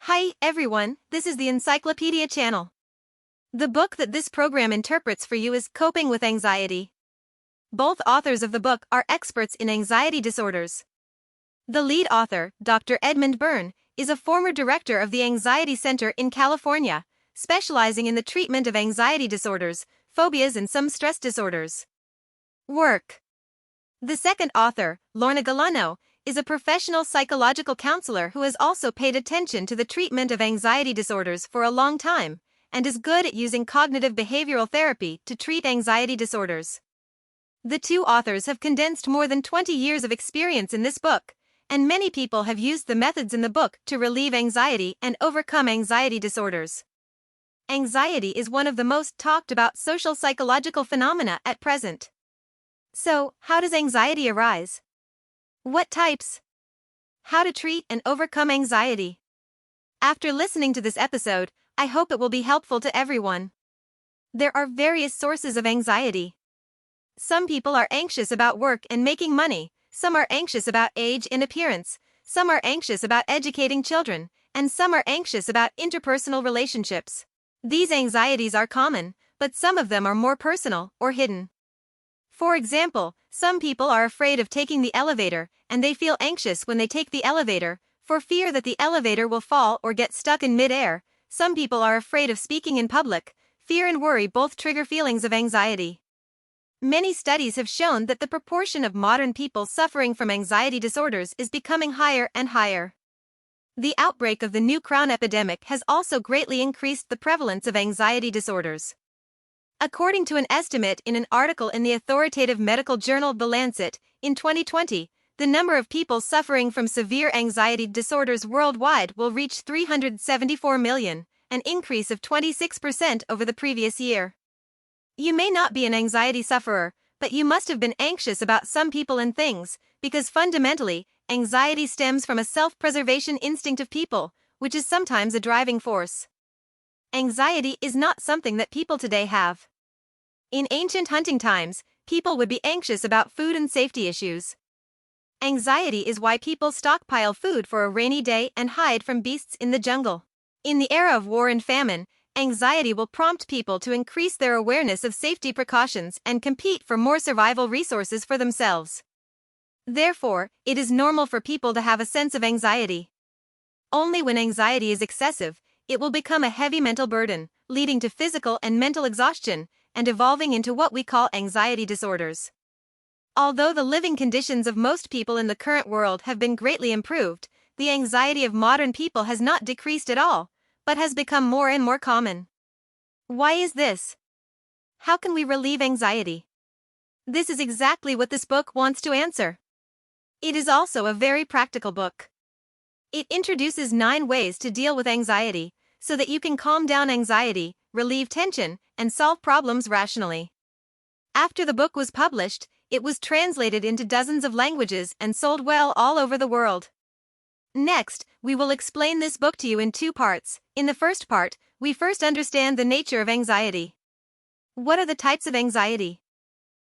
Hi, everyone, this is the Encyclopedia Channel. The book that this program interprets for you is Coping with Anxiety. Both authors of the book are experts in anxiety disorders. The lead author, Dr. Edmund Byrne, is a former director of the Anxiety Center in California, specializing in the treatment of anxiety disorders, phobias, and some stress disorders. Work. The second author, Lorna Galano, is a professional psychological counselor who has also paid attention to the treatment of anxiety disorders for a long time, and is good at using cognitive behavioral therapy to treat anxiety disorders. The two authors have condensed more than 20 years of experience in this book, and many people have used the methods in the book to relieve anxiety and overcome anxiety disorders. Anxiety is one of the most talked about social psychological phenomena at present. So, how does anxiety arise? What types? How to treat and overcome anxiety. After listening to this episode, I hope it will be helpful to everyone. There are various sources of anxiety. Some people are anxious about work and making money, some are anxious about age and appearance, some are anxious about educating children, and some are anxious about interpersonal relationships. These anxieties are common, but some of them are more personal or hidden. For example, some people are afraid of taking the elevator, and they feel anxious when they take the elevator, for fear that the elevator will fall or get stuck in mid-air. Some people are afraid of speaking in public. Fear and worry both trigger feelings of anxiety. Many studies have shown that the proportion of modern people suffering from anxiety disorders is becoming higher and higher. The outbreak of the new crown epidemic has also greatly increased the prevalence of anxiety disorders. According to an estimate in an article in the authoritative medical journal The Lancet, in 2020, the number of people suffering from severe anxiety disorders worldwide will reach 374 million, an increase of 26% over the previous year. You may not be an anxiety sufferer, but you must have been anxious about some people and things, because fundamentally, anxiety stems from a self-preservation instinct of people, which is sometimes a driving force. Anxiety is not something that people today have. In ancient hunting times, people would be anxious about food and safety issues. Anxiety is why people stockpile food for a rainy day and hide from beasts in the jungle. In the era of war and famine, anxiety will prompt people to increase their awareness of safety precautions and compete for more survival resources for themselves. Therefore, it is normal for people to have a sense of anxiety. Only when anxiety is excessive, it will become a heavy mental burden, leading to physical and mental exhaustion, and evolving into what we call anxiety disorders. Although the living conditions of most people in the current world have been greatly improved, the anxiety of modern people has not decreased at all, but has become more and more common. Why is this? How can we relieve anxiety? This is exactly what this book wants to answer. It is also a very practical book. It introduces 9 ways to deal with anxiety, so that you can calm down anxiety, relieve tension, and solve problems rationally. After the book was published, it was translated into dozens of languages and sold well all over the world. Next, we will explain this book to you in 2 parts. In the first part, we first understand the nature of anxiety. What are the types of anxiety?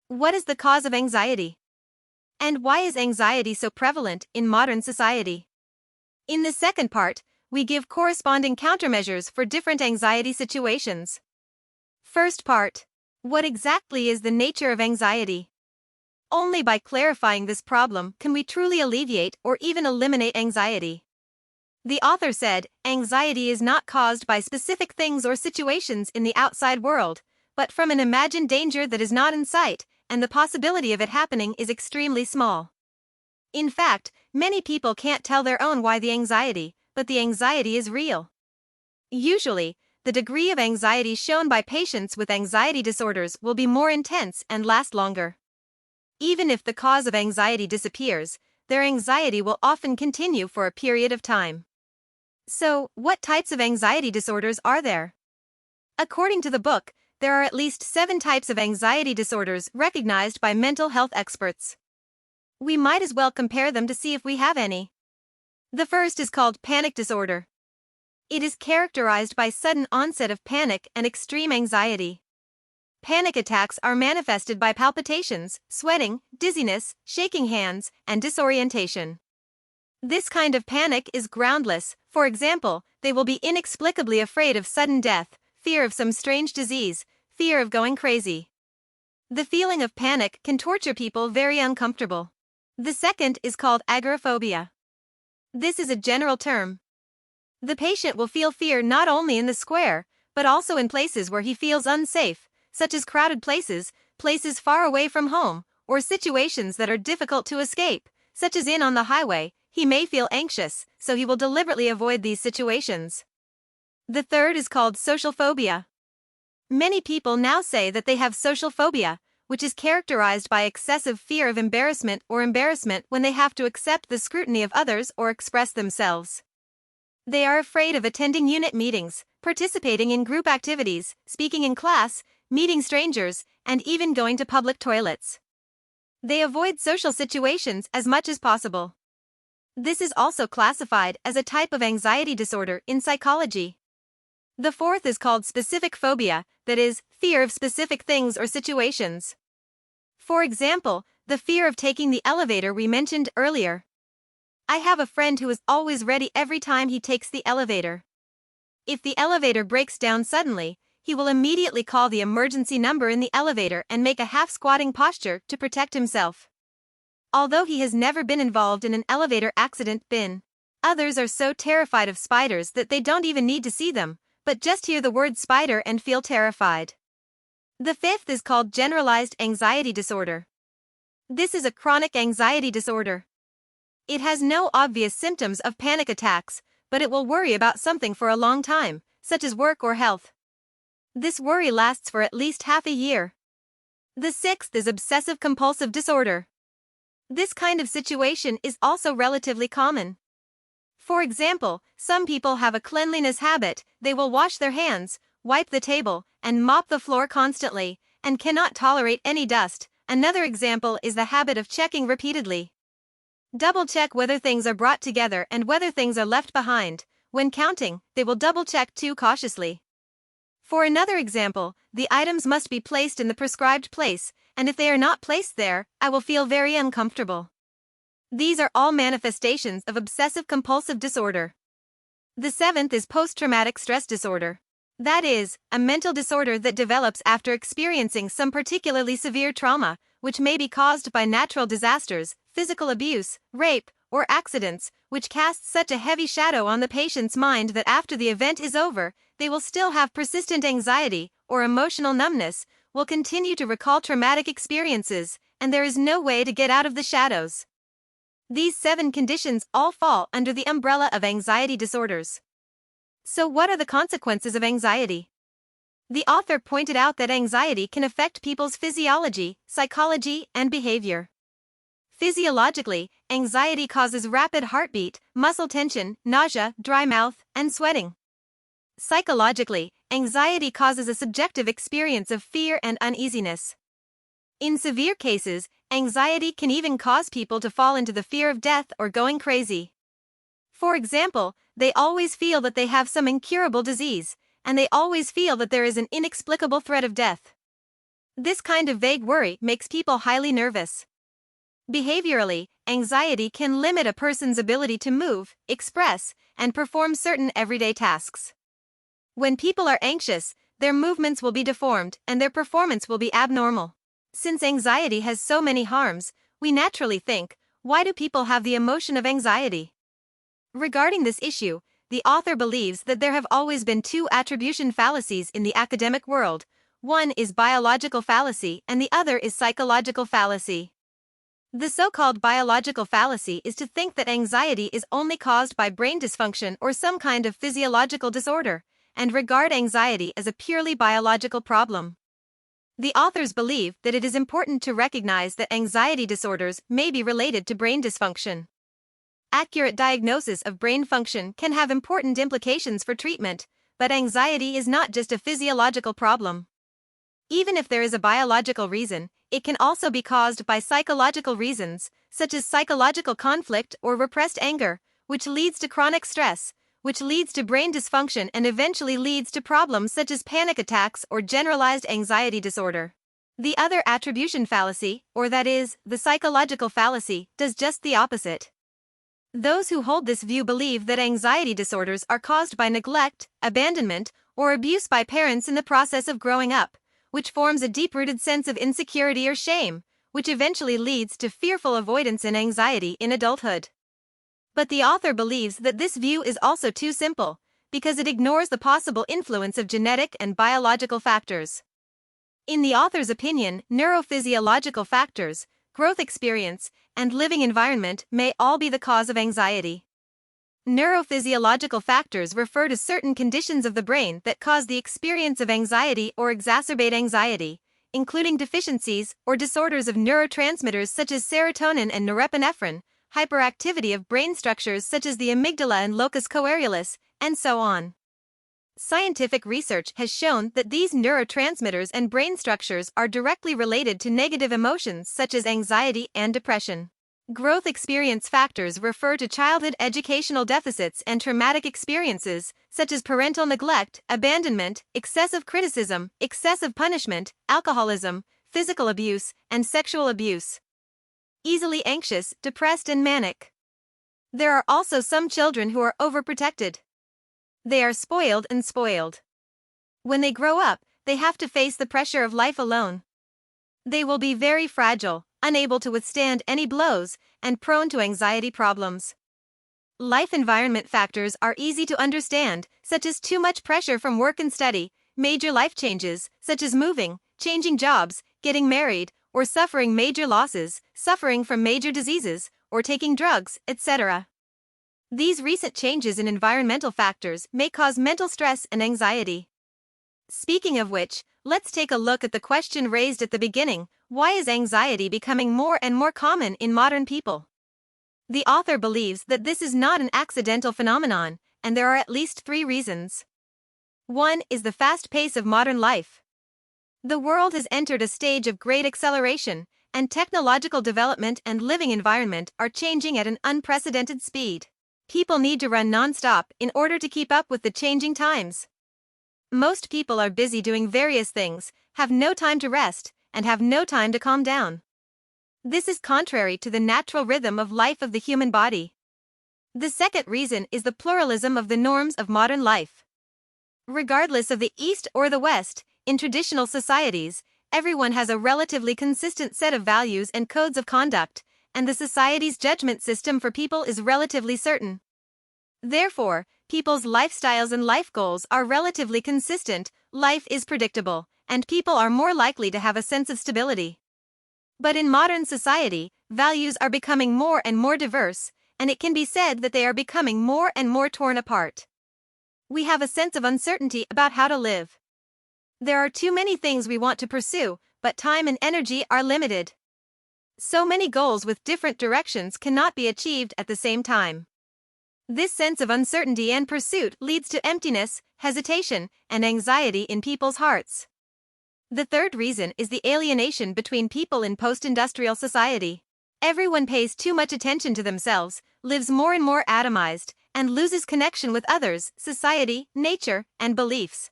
What is the cause of anxiety? And why is anxiety so prevalent in modern society? In the second part, we give corresponding countermeasures for different anxiety situations. First part. What exactly is the nature of anxiety? Only by clarifying this problem can we truly alleviate or even eliminate anxiety. The author said, anxiety is not caused by specific things or situations in the outside world, but from an imagined danger that is not in sight, and the possibility of it happening is extremely small. In fact, many people can't tell their own why the anxiety, but the anxiety is real. Usually, the degree of anxiety shown by patients with anxiety disorders will be more intense and last longer. Even if the cause of anxiety disappears, their anxiety will often continue for a period of time. So, what types of anxiety disorders are there? According to the book, there are at least 7 types of anxiety disorders recognized by mental health experts. We might as well compare them to see if we have any. The first is called panic disorder. It is characterized by sudden onset of panic and extreme anxiety. Panic attacks are manifested by palpitations, sweating, dizziness, shaking hands, and disorientation. This kind of panic is groundless, For example, they will be inexplicably afraid of sudden death, fear of some strange disease, fear of going crazy. The feeling of panic can torture people very uncomfortable. The second is called agoraphobia. This is a general term. The patient will feel fear not only in the square, but also in places where he feels unsafe, such as crowded places, places far away from home, or situations that are difficult to escape, such as on the highway. He may feel anxious, so he will deliberately avoid these situations. The third is called social phobia. Many people now say that they have social phobia, which is characterized by excessive fear of embarrassment or embarrassment when they have to accept the scrutiny of others or express themselves. They are afraid of attending unit meetings, participating in group activities, speaking in class, meeting strangers, and even going to public toilets. They avoid social situations as much as possible. This is also classified as a type of anxiety disorder in psychology. The fourth is called specific phobia, that is, fear of specific things or situations. For example, the fear of taking the elevator we mentioned earlier. I have a friend who is always ready every time he takes the elevator. If the elevator breaks down suddenly, he will immediately call the emergency number in the elevator and make a half-squatting posture to protect himself. Although he has never been involved in an elevator accident, others are so terrified of spiders that they don't even need to see them, but just hear the word spider and feel terrified. The fifth is called generalized anxiety disorder. This is a chronic anxiety disorder. It has no obvious symptoms of panic attacks, but it will worry about something for a long time, such as work or health. This worry lasts for at least half a year. The sixth is obsessive-compulsive disorder. This kind of situation is also relatively common. For example, some people have a cleanliness habit. They will wash their hands, wipe the table, and mop the floor constantly, and cannot tolerate any dust. Another example is the habit of checking repeatedly. Double-check whether things are brought together and whether things are left behind. When counting, they will double-check too cautiously. For another example, the items must be placed in the prescribed place, and if they are not placed there, I will feel very uncomfortable. These are all manifestations of obsessive-compulsive disorder. The seventh is post-traumatic stress disorder. That is, a mental disorder that develops after experiencing some particularly severe trauma, which may be caused by natural disasters, physical abuse, rape, or accidents, which casts such a heavy shadow on the patient's mind that after the event is over, they will still have persistent anxiety or emotional numbness, will continue to recall traumatic experiences, and there is no way to get out of the shadows. These 7 conditions all fall under the umbrella of anxiety disorders. So what are the consequences of anxiety? The author pointed out that anxiety can affect people's physiology, psychology, and behavior. Physiologically, anxiety causes rapid heartbeat, muscle tension, nausea, dry mouth, and sweating. Psychologically, anxiety causes a subjective experience of fear and uneasiness. In severe cases, anxiety can even cause people to fall into the fear of death or going crazy. For example, they always feel that they have some incurable disease, and they always feel that there is an inexplicable threat of death. This kind of vague worry makes people highly nervous. Behaviorally, anxiety can limit a person's ability to move, express, and perform certain everyday tasks. When people are anxious, their movements will be deformed and their performance will be abnormal. Since anxiety has so many harms, we naturally think, why do people have the emotion of anxiety? Regarding this issue, the author believes that there have always been 2 attribution fallacies in the academic world. One is biological fallacy and the other is psychological fallacy. The so-called biological fallacy is to think that anxiety is only caused by brain dysfunction or some kind of physiological disorder, and regard anxiety as a purely biological problem. The authors believe that it is important to recognize that anxiety disorders may be related to brain dysfunction. Accurate diagnosis of brain function can have important implications for treatment, but anxiety is not just a physiological problem. Even if there is a biological reason, it can also be caused by psychological reasons, such as psychological conflict or repressed anger, which leads to chronic stress, which leads to brain dysfunction and eventually leads to problems such as panic attacks or generalized anxiety disorder. The other attribution fallacy, or that is, the psychological fallacy, does just the opposite. Those who hold this view believe that anxiety disorders are caused by neglect, abandonment, or abuse by parents in the process of growing up, which forms a deep-rooted sense of insecurity or shame, which eventually leads to fearful avoidance and anxiety in adulthood. But the author believes that this view is also too simple, because it ignores the possible influence of genetic and biological factors. In the author's opinion, neurophysiological factors, growth experience, and living environment may all be the cause of anxiety. Neurophysiological factors refer to certain conditions of the brain that cause the experience of anxiety or exacerbate anxiety, including deficiencies or disorders of neurotransmitters such as serotonin and norepinephrine, hyperactivity of brain structures such as the amygdala and locus coeruleus, and so on. Scientific research has shown that these neurotransmitters and brain structures are directly related to negative emotions such as anxiety and depression. Growth experience factors refer to childhood educational deficits and traumatic experiences, such as parental neglect, abandonment, excessive criticism, excessive punishment, alcoholism, physical abuse, and sexual abuse. Easily anxious, depressed, and manic. There are also some children who are overprotected. They are spoiled and spoiled. When they grow up, they have to face the pressure of life alone. They will be very fragile, unable to withstand any blows, and prone to anxiety problems. Life environment factors are easy to understand, such as too much pressure from work and study, major life changes, such as moving, changing jobs, getting married, or suffering major losses, suffering from major diseases, or taking drugs, etc. These recent changes in environmental factors may cause mental stress and anxiety. Speaking of which, let's take a look at the question raised at the beginning: why is anxiety becoming more and more common in modern people? The author believes that this is not an accidental phenomenon, and there are at least 3 reasons. 1 is the fast pace of modern life. The world has entered a stage of great acceleration, and technological development and living environment are changing at an unprecedented speed. People need to run non-stop in order to keep up with the changing times. Most people are busy doing various things, have no time to rest, and have no time to calm down. This is contrary to the natural rhythm of life of the human body. The second reason is the pluralism of the norms of modern life. Regardless of the East or the West, in traditional societies, everyone has a relatively consistent set of values and codes of conduct, and the society's judgment system for people is relatively certain. Therefore, people's lifestyles and life goals are relatively consistent, life is predictable, and people are more likely to have a sense of stability. But in modern society, values are becoming more and more diverse, and it can be said that they are becoming more and more torn apart. We have a sense of uncertainty about how to live. There are too many things we want to pursue, but time and energy are limited. So many goals with different directions cannot be achieved at the same time. This sense of uncertainty and pursuit leads to emptiness, hesitation, and anxiety in people's hearts. The third reason is the alienation between people in post-industrial society. Everyone pays too much attention to themselves, lives more and more atomized, and loses connection with others, society, nature, and beliefs.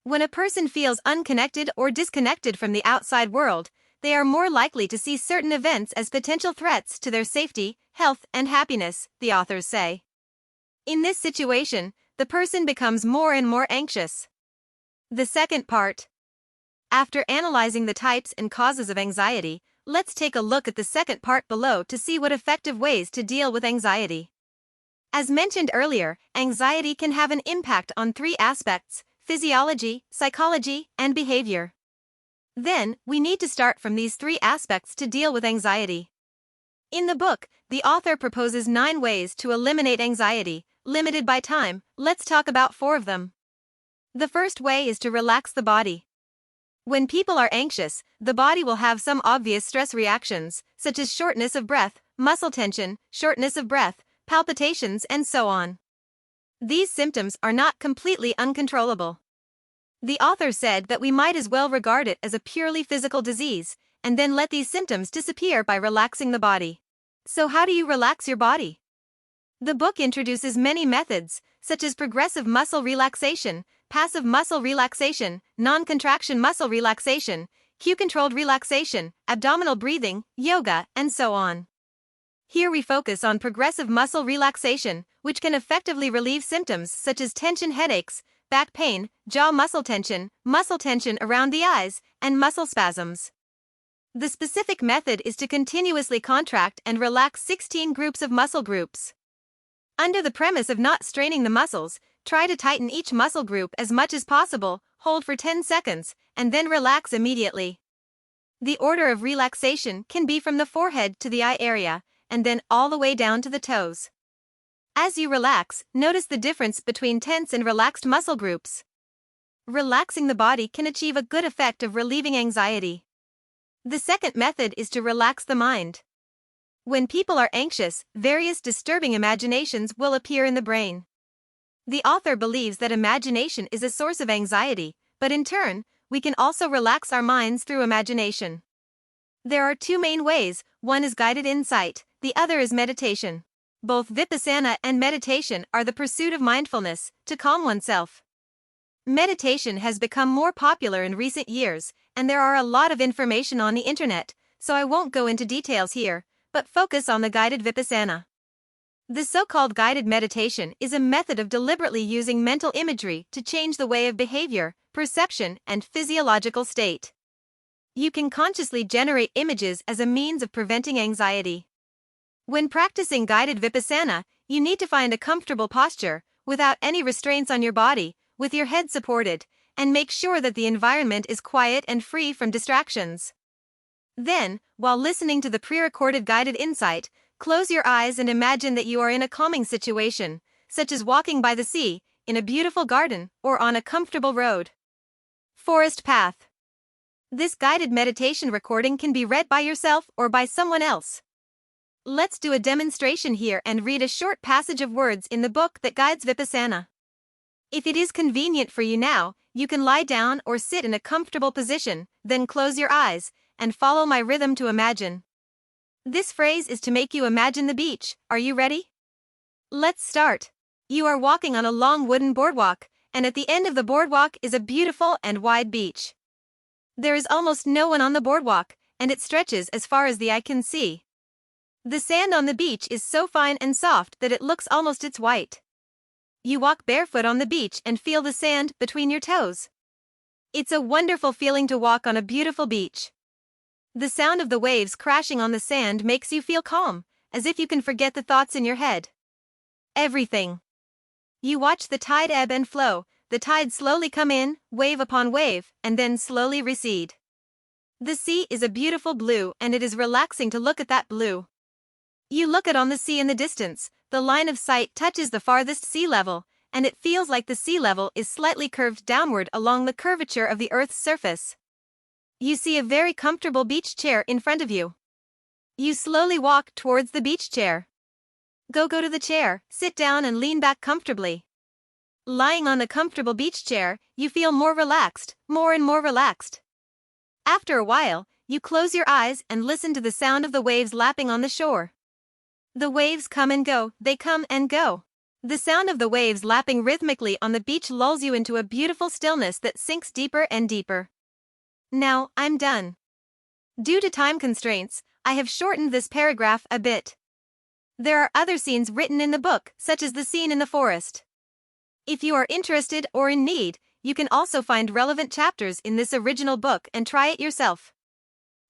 When a person feels unconnected or disconnected from the outside world, they are more likely to see certain events as potential threats to their safety, health, and happiness, the authors say. In this situation, the person becomes more and more anxious. The second part. After analyzing the types and causes of anxiety, let's take a look at the second part below to see what effective ways to deal with anxiety. As mentioned earlier, anxiety can have an impact on 3 aspects: physiology, psychology, and behavior. Then, we need to start from these 3 aspects to deal with anxiety. In the book, the author proposes 9 ways to eliminate anxiety. Limited by time, let's talk about 4 of them. The first way is to relax the body. When people are anxious, the body will have some obvious stress reactions, such as shortness of breath, muscle tension, shortness of breath, palpitations, and so on. These symptoms are not completely uncontrollable. The author said that we might as well regard it as a purely physical disease, and then let these symptoms disappear by relaxing the body. So how do you relax your body? The book introduces many methods, such as progressive muscle relaxation, passive muscle relaxation, non-contraction muscle relaxation, cue-controlled relaxation, abdominal breathing, yoga, and so on. Here we focus on progressive muscle relaxation, which can effectively relieve symptoms such as tension headaches, back pain, jaw muscle tension around the eyes, and muscle spasms. The specific method is to continuously contract and relax 16 groups of muscle groups. Under the premise of not straining the muscles, try to tighten each muscle group as much as possible, hold for 10 seconds, and then relax immediately. The order of relaxation can be from the forehead to the eye area, and then all the way down to the toes. As you relax, notice the difference between tense and relaxed muscle groups. Relaxing the body can achieve a good effect of relieving anxiety. The second method is to relax the mind. When people are anxious, various disturbing imaginations will appear in the brain. The author believes that imagination is a source of anxiety, but in turn, we can also relax our minds through imagination. There are two main ways, one is guided insight, the other is meditation. Both vipassana and meditation are the pursuit of mindfulness, to calm oneself. Meditation has become more popular in recent years, and there are a lot of information on the internet, so I won't go into details here, but focus on the guided vipassana. The so-called guided meditation is a method of deliberately using mental imagery to change the way of behavior, perception, and physiological state. You can consciously generate images as a means of preventing anxiety. When practicing guided vipassana, you need to find a comfortable posture, without any restraints on your body, with your head supported, and make sure that the environment is quiet and free from distractions. Then, while listening to the pre-recorded guided insight, close your eyes and imagine that you are in a calming situation, such as walking by the sea, in a beautiful garden, or on a comfortable road. Forest path. This guided meditation recording can be read by yourself or by someone else. Let's do a demonstration here and read a short passage of words in the book that guides vipassana. If it is convenient for you now, you can lie down or sit in a comfortable position, then close your eyes, and follow my rhythm to imagine. This phrase is to make you imagine the beach. Are you ready? Let's start. You are walking on a long wooden boardwalk, and at the end of the boardwalk is a beautiful and wide beach. There is almost no one on the boardwalk, and it stretches as far as the eye can see. The sand on the beach is so fine and soft that it looks almost it's white. You walk barefoot on the beach and feel the sand between your toes. It's a wonderful feeling to walk on a beautiful beach. The sound of the waves crashing on the sand makes you feel calm, as if you can forget the thoughts in your head. Everything. You watch the tide ebb and flow, the tide slowly come in, wave upon wave, and then slowly recede. The sea is a beautiful blue and it is relaxing to look at that blue. You look out on the sea in the distance, the line of sight touches the farthest sea level, and it feels like the sea level is slightly curved downward along the curvature of the Earth's surface. You see a very comfortable beach chair in front of you. You slowly walk towards the beach chair. Go to the chair, sit down and lean back comfortably. Lying on the comfortable beach chair, you feel more relaxed, more and more relaxed. After a while, you close your eyes and listen to the sound of the waves lapping on the shore. The waves come and go, they come and go. The sound of the waves lapping rhythmically on the beach lulls you into a beautiful stillness that sinks deeper and deeper. Now, I'm done. Due to time constraints, I have shortened this paragraph a bit. There are other scenes written in the book, such as the scene in the forest. If you are interested or in need, you can also find relevant chapters in this original book and try it yourself.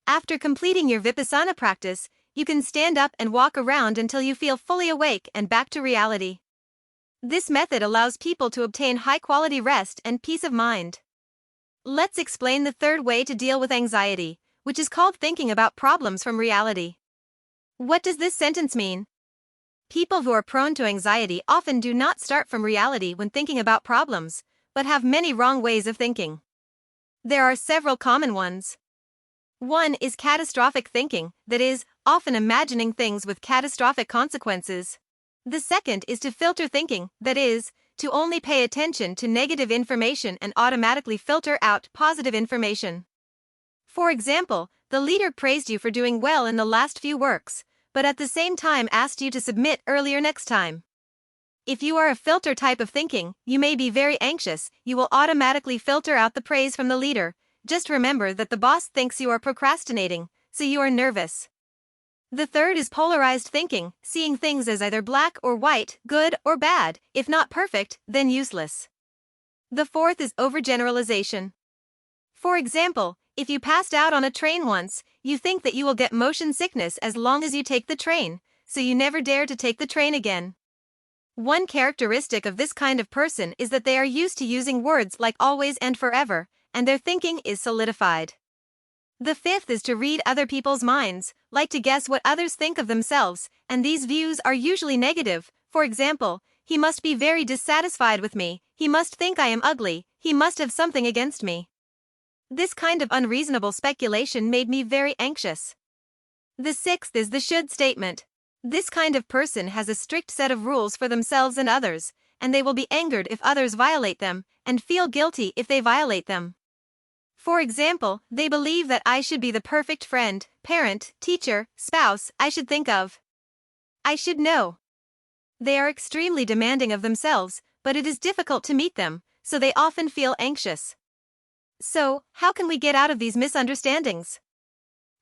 After completing your vipassana practice, you can stand up and walk around until you feel fully awake and back to reality. This method allows people to obtain high-quality rest and peace of mind. Let's explain the third way to deal with anxiety, which is called thinking about problems from reality. What does this sentence mean? People who are prone to anxiety often do not start from reality when thinking about problems, but have many wrong ways of thinking. There are several common ones. One is catastrophic thinking, that is, often imagining things with catastrophic consequences. The second is to filter thinking, that is, to only pay attention to negative information and automatically filter out positive information. For example, the leader praised you for doing well in the last few works, but at the same time asked you to submit earlier next time. If you are a filter type of thinking, you may be very anxious, you will automatically filter out the praise from the leader. Just remember that the boss thinks you are procrastinating, so you are nervous. The third is polarized thinking, seeing things as either black or white, good or bad. If not perfect, then useless. The fourth is overgeneralization. For example, if you passed out on a train once, you think that you will get motion sickness as long as you take the train, so you never dare to take the train again. One characteristic of this kind of person is that they are used to using words like always and forever, and their thinking is solidified. The fifth is to read other people's minds, like to guess what others think of themselves, and these views are usually negative. For example, he must be very dissatisfied with me, he must think I am ugly, he must have something against me. This kind of unreasonable speculation made me very anxious. The sixth is the should statement. This kind of person has a strict set of rules for themselves and others, and they will be angered if others violate them, and feel guilty if they violate them. For example, they believe that I should be the perfect friend, parent, teacher, spouse, I should think of. I should know. They are extremely demanding of themselves, but it is difficult to meet them, so they often feel anxious. So, how can we get out of these misunderstandings?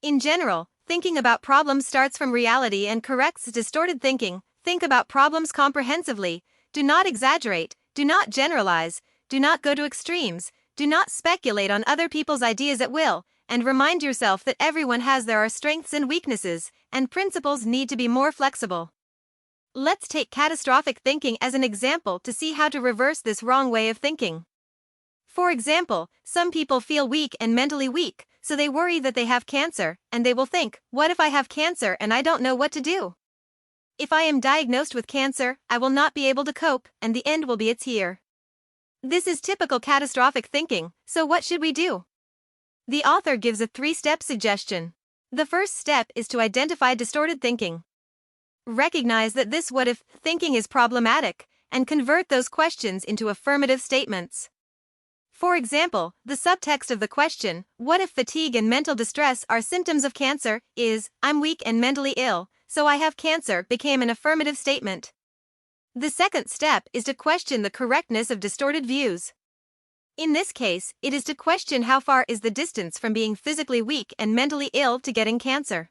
In general, thinking about problems starts from reality and corrects distorted thinking. Think about problems comprehensively. Do not exaggerate, do not generalize, do not go to extremes. Do not speculate on other people's ideas at will, and remind yourself that everyone has their strengths and weaknesses, and principles need to be more flexible. Let's take catastrophic thinking as an example to see how to reverse this wrong way of thinking. For example, some people feel weak and mentally weak, so they worry that they have cancer, and they will think, what if I have cancer and I don't know what to do? If I am diagnosed with cancer, I will not be able to cope, and the end will be it's here. This is typical catastrophic thinking, so what should we do? The author gives a 3-step suggestion. The first step is to identify distorted thinking. Recognize that this what if thinking is problematic, and convert those questions into affirmative statements. For example, the subtext of the question, what if fatigue and mental distress are symptoms of cancer, is, I'm weak and mentally ill, so I have cancer, became an affirmative statement. The second step is to question the correctness of distorted views. In this case, it is to question how far is the distance from being physically weak and mentally ill to getting cancer.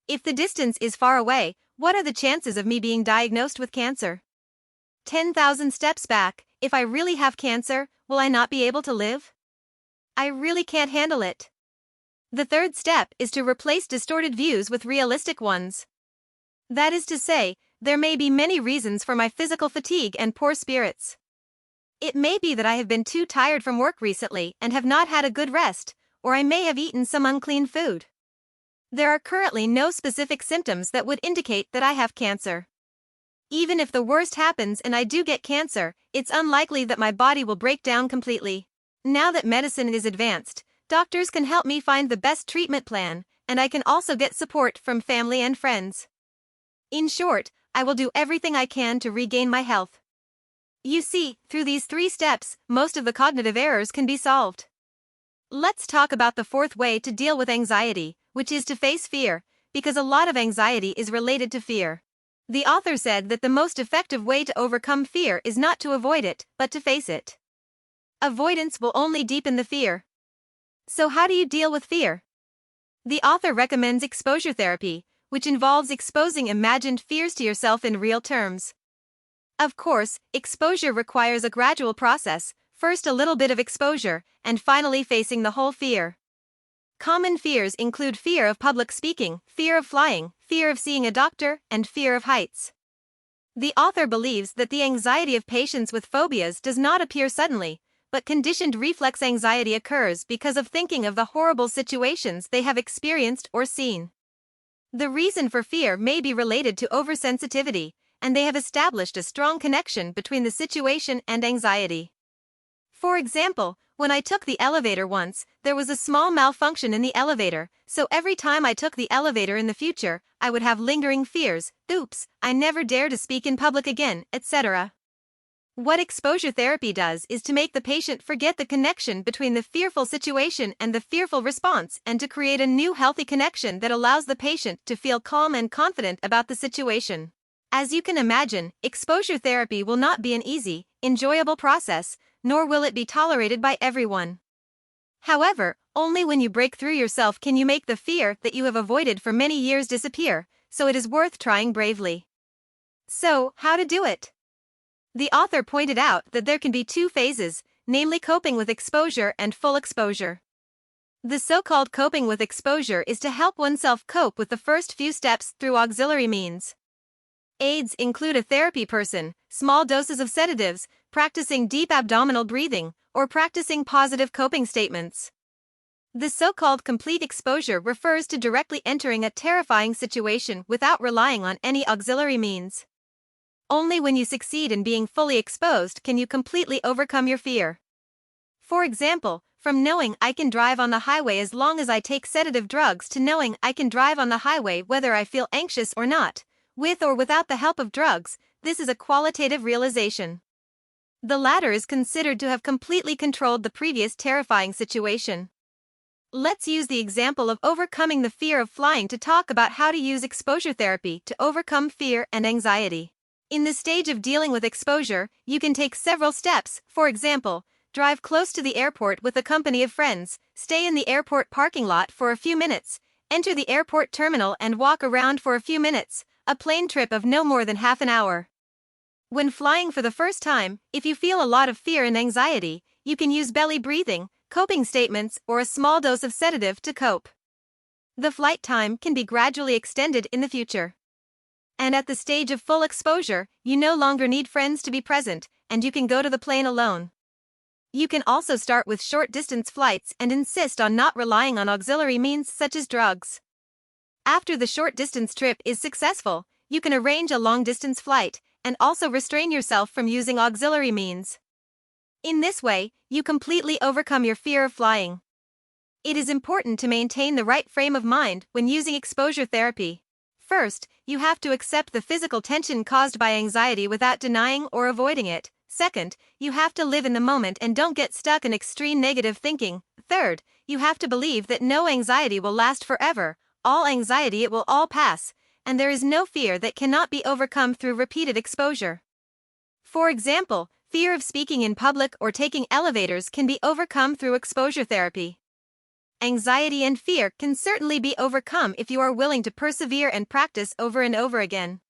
If the distance is far away, what are the chances of me being diagnosed with cancer? 10,000 steps back, if I really have cancer, will I not be able to live? I really can't handle it. The third step is to replace distorted views with realistic ones. That is to say, there may be many reasons for my physical fatigue and poor spirits. It may be that I have been too tired from work recently and have not had a good rest, or I may have eaten some unclean food. There are currently no specific symptoms that would indicate that I have cancer. Even if the worst happens and I do get cancer, it's unlikely that my body will break down completely. Now that medicine is advanced, doctors can help me find the best treatment plan, and I can also get support from family and friends. In short, I will do everything I can to regain my health. You see, through these 3 steps, most of the cognitive errors can be solved. Let's talk about the fourth way to deal with anxiety, which is to face fear, because a lot of anxiety is related to fear. The author said that the most effective way to overcome fear is not to avoid it, but to face it. Avoidance will only deepen the fear. So how do you deal with fear? The author recommends exposure therapy, which involves exposing imagined fears to yourself in real terms. Of course, exposure requires a gradual process, first a little bit of exposure, and finally facing the whole fear. Common fears include fear of public speaking, fear of flying, fear of seeing a doctor, and fear of heights. The author believes that the anxiety of patients with phobias does not appear suddenly, but conditioned reflex anxiety occurs because of thinking of the horrible situations they have experienced or seen. The reason for fear may be related to oversensitivity, and they have established a strong connection between the situation and anxiety. For example, when I took the elevator once, there was a small malfunction in the elevator, so every time I took the elevator in the future, I would have lingering fears, oops, I never dare to speak in public again, etc. What exposure therapy does is to make the patient forget the connection between the fearful situation and the fearful response and to create a new healthy connection that allows the patient to feel calm and confident about the situation. As you can imagine, exposure therapy will not be an easy, enjoyable process, nor will it be tolerated by everyone. However, Only when you break through yourself can you make the fear that you have avoided for many years disappear, so it is worth trying bravely. So, how to do it? The author pointed out that there can be two phases, namely coping with exposure and full exposure. The so-called coping with exposure is to help oneself cope with the first few steps through auxiliary means. Aids include a therapy person, small doses of sedatives, practicing deep abdominal breathing, or practicing positive coping statements. The so-called complete exposure refers to directly entering a terrifying situation without relying on any auxiliary means. Only when you succeed in being fully exposed can you completely overcome your fear. For example, from knowing I can drive on the highway as long as I take sedative drugs to knowing I can drive on the highway whether I feel anxious or not, with or without the help of drugs, this is a qualitative realization. The latter is considered to have completely controlled the previous terrifying situation. Let's use the example of overcoming the fear of flying to talk about how to use exposure therapy to overcome fear and anxiety. In the stage of dealing with exposure, you can take several steps. For example, drive close to the airport with a company of friends, stay in the airport parking lot for a few minutes, enter the airport terminal and walk around for a few minutes, a plane trip of no more than half an hour. When flying for the first time, if you feel a lot of fear and anxiety, you can use belly breathing, coping statements, or a small dose of sedative to cope. The flight time can be gradually extended in the future. And at the stage of full exposure, you no longer need friends to be present, and you can go to the plane alone. You can also start with short-distance flights and insist on not relying on auxiliary means such as drugs. After the short-distance trip is successful, you can arrange a long-distance flight, and also restrain yourself from using auxiliary means. In this way, you completely overcome your fear of flying. It is important to maintain the right frame of mind when using exposure therapy. First, you have to accept the physical tension caused by anxiety without denying or avoiding it. Second, you have to live in the moment and don't get stuck in extreme negative thinking. Third, you have to believe that no anxiety will last forever, all anxiety it will all pass, and there is no fear that cannot be overcome through repeated exposure. For example, fear of speaking in public or taking elevators can be overcome through exposure therapy. Anxiety and fear can certainly be overcome if you are willing to persevere and practice over and over again.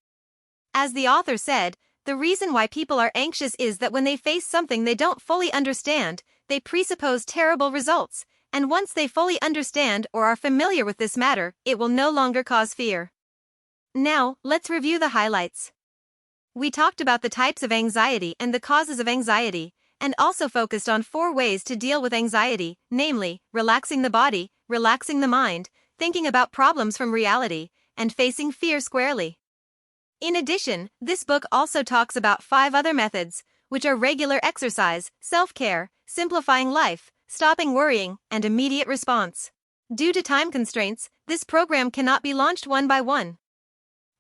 As the author said, the reason why people are anxious is that when they face something they don't fully understand, they presuppose terrible results, and once they fully understand or are familiar with this matter, it will no longer cause fear. Now, let's review the highlights. We talked about the types of anxiety and the causes of anxiety, and also focused on 4 ways to deal with anxiety, namely, relaxing the body, relaxing the mind, thinking about problems from reality, and facing fear squarely. In addition, this book also talks about 5 other methods, which are regular exercise, self-care, simplifying life, stopping worrying, and immediate response. Due to time constraints, this program cannot be launched one by one.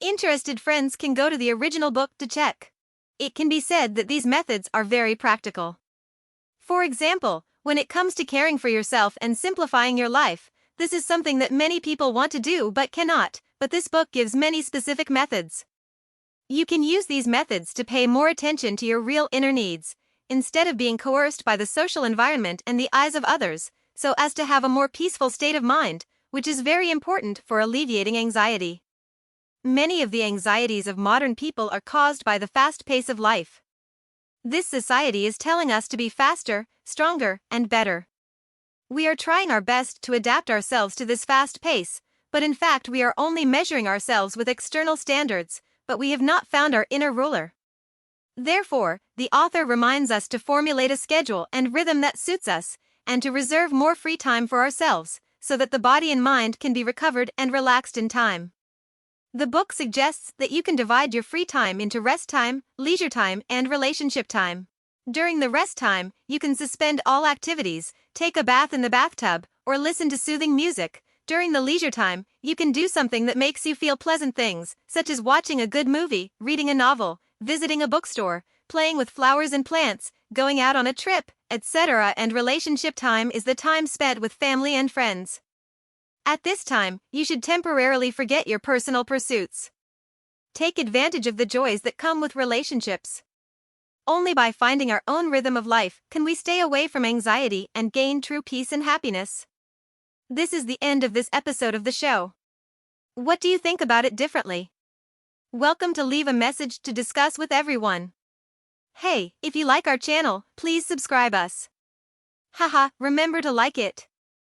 Interested friends can go to the original book to check. It can be said that these methods are very practical. For example, when it comes to caring for yourself and simplifying your life, this is something that many people want to do but cannot, but this book gives many specific methods. You can use these methods to pay more attention to your real inner needs, instead of being coerced by the social environment and the eyes of others, so as to have a more peaceful state of mind, which is very important for alleviating anxiety. Many of the anxieties of modern people are caused by the fast pace of life. This society is telling us to be faster, stronger, and better. We are trying our best to adapt ourselves to this fast pace, but in fact we are only measuring ourselves with external standards, but we have not found our inner ruler. Therefore, the author reminds us to formulate a schedule and rhythm that suits us, and to reserve more free time for ourselves, so that the body and mind can be recovered and relaxed in time. The book suggests that you can divide your free time into rest time, leisure time, and relationship time. During the rest time, you can suspend all activities, take a bath in the bathtub, or listen to soothing music. During the leisure time, you can do something that makes you feel pleasant things, such as watching a good movie, reading a novel, visiting a bookstore, playing with flowers and plants, going out on a trip, etc. And relationship time is the time spent with family and friends. At this time, you should temporarily forget your personal pursuits. Take advantage of the joys that come with relationships. Only by finding our own rhythm of life can we stay away from anxiety and gain true peace and happiness. This is the end of this episode of the show. What do you think about it differently? Welcome to leave a message to discuss with everyone. Hey, if you like our channel, please subscribe us. Haha, remember to like it.